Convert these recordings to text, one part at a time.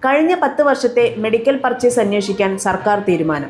കഴിഞ്ഞ 10 വർഷത്തെ medical purchase അന്വേഷിക്കാൻ സർക്കാർ തീരുമാനം.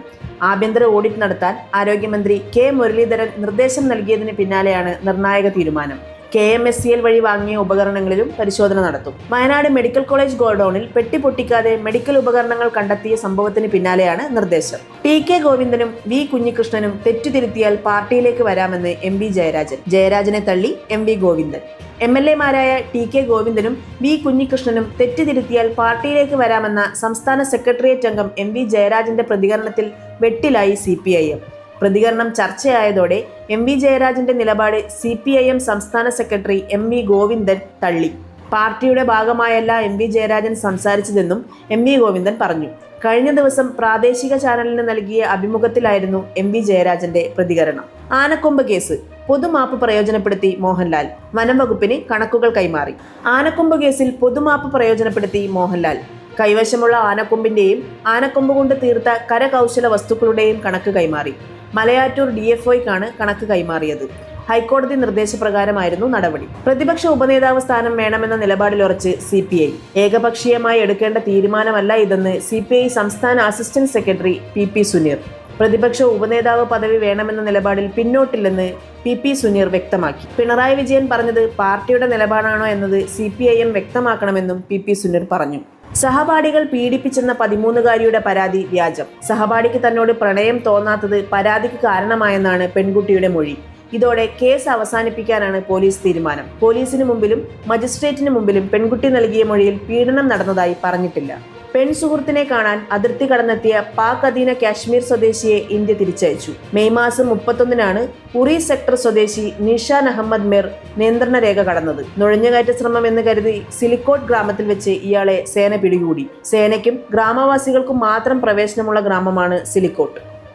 ആഭ്യന്തര ഓഡിറ്റ് നടത്താൻ ആരോഗ്യമന്ത്രി കെ മുരളീധരൻ നിർദ്ദേശം നൽകിയതിന് പിന്നാലെയാണ് നിർണായക തീരുമാനം. KMSCL വഴി വാങ്ങിയ ഉപകരണങ്ങളിലും പരിശോധന നടത്തും. വയനാട് മെഡിക്കൽ കോളേജ് ഗോഡൌണിൽ പെട്ടി പൊട്ടിക്കാതെ മെഡിക്കൽ ഉപകരണങ്ങൾ കണ്ടെത്തിയ സംഭവത്തിന് പിന്നാലെയാണ് നിർദ്ദേശം. TK ഗോവിന്ദനും V കുഞ്ഞികൃഷ്ണനും തെറ്റുതിരുത്തിയാൽ പാർട്ടിയിലേക്ക് വരാമെന്ന് MV ജയരാജൻ. ജയരാജനെ തള്ളി MV ഗോവിന്ദൻ. MLA മാരായ TK ഗോവിന്ദനും V കുഞ്ഞികൃഷ്ണനും തെറ്റുതിരുത്തിയാൽ പാർട്ടിയിലേക്ക് വരാമെന്ന സംസ്ഥാന സെക്രട്ടേറിയറ്റ് അംഗം MV ജയരാജന്റെ പ്രതികരണത്തിൽ വെട്ടിലായി CPIM. പ്രതികരണം ചർച്ചയായതോടെ MV ജയരാജന്റെ നിലപാട് CPIM സംസ്ഥാന സെക്രട്ടറി MV ഗോവിന്ദൻ തള്ളി. പാർട്ടിയുടെ ഭാഗമായല്ല MV ജയരാജൻ സംസാരിച്ചതെന്നും MV ഗോവിന്ദൻ പറഞ്ഞു. കഴിഞ്ഞ ദിവസം പ്രാദേശിക ചാനലിന് നൽകിയ അഭിമുഖത്തിലായിരുന്നു MV ജയരാജന്റെ പ്രതികരണം. ആനക്കൊമ്പ് കേസ് പൊതുമാപ്പ് പ്രയോജനപ്പെടുത്തി മോഹൻലാൽ. വനം വകുപ്പിന് കണക്കുകൾ കൈമാറി. ആനക്കൊമ്പ് കേസിൽ പൊതുമാപ്പ് പ്രയോജനപ്പെടുത്തി മോഹൻലാൽ. കൈവശമുള്ള ആനക്കൊമ്പിന്റെയും ആനക്കൊമ്പ് കൊണ്ട് തീർത്ത കരകൗശല വസ്തുക്കളുടെയും കണക്ക് കൈമാറി. മലയാറ്റൂർ DFOയ്ക്കാണ് കണക്ക് കൈമാറിയത്. ഹൈക്കോടതി നിർദ്ദേശപ്രകാരമായിരുന്നു നടപടി. പ്രതിപക്ഷ ഉപനേതാവ് സ്ഥാനം വേണമെന്ന നിലപാടിലുറച്ച് CPI. ഏകപക്ഷീയമായി എടുക്കേണ്ട തീരുമാനമല്ല ഇതെന്ന് CPI സംസ്ഥാന അസിസ്റ്റന്റ് സെക്രട്ടറി PP സുനീർ. പ്രതിപക്ഷ ഉപനേതാവ് പദവി വേണമെന്ന നിലപാടിൽ പിന്നോട്ടില്ലെന്ന് PP സുനീർ വ്യക്തമാക്കി. പിണറായി വിജയൻ പറഞ്ഞത് പാർട്ടിയുടെ നിലപാടാണോ എന്നത് CPIM വ്യക്തമാക്കണമെന്നും PP സുനീർ പറഞ്ഞു. സഹപാഠികൾ പീഡിപ്പിച്ചെന്ന 13-കാരിയുടെ പരാതി വ്യാജം. സഹപാഠിക്ക് തന്നോട് പ്രണയം തോന്നാത്തത് പരാതിക്ക് കാരണമായെന്നാണ് പെൺകുട്ടിയുടെ മൊഴി. ഇതോടെ കേസ് അവസാനിപ്പിക്കാനാണ് പോലീസ് തീരുമാനം. പോലീസിന് മുമ്പിലും മജിസ്ട്രേറ്റിന് മുമ്പിലും പെൺകുട്ടി നൽകിയ മൊഴിയിൽ പീഡനം നടന്നതായി പറഞ്ഞിട്ടില്ല. പെൺസുഹൃത്തിനെ കാണാൻ അതിർത്തി കടന്നെത്തിയ പാക് അധീന കാശ്മീർ സ്വദേശിയെ ഇന്ത്യ തിരിച്ചയച്ചു. മെയ് മാസം 31-നാണ് ഉറി സെക്ടർ സ്വദേശി നിഷാൻ അഹമ്മദ് മിർ നിയന്ത്രണ രേഖ കടന്നത്. നുഴഞ്ഞുകയറ്റ ശ്രമം എന്ന് കരുതി സിലിക്കോട്ട് ഗ്രാമത്തിൽ വെച്ച് ഇയാളെ സേന പിടികൂടി. സേനയ്ക്കും ഗ്രാമവാസികൾക്കും മാത്രം പ്രവേശനമുള്ള ഗ്രാമമാണ് സിലിക്കോട്ട്.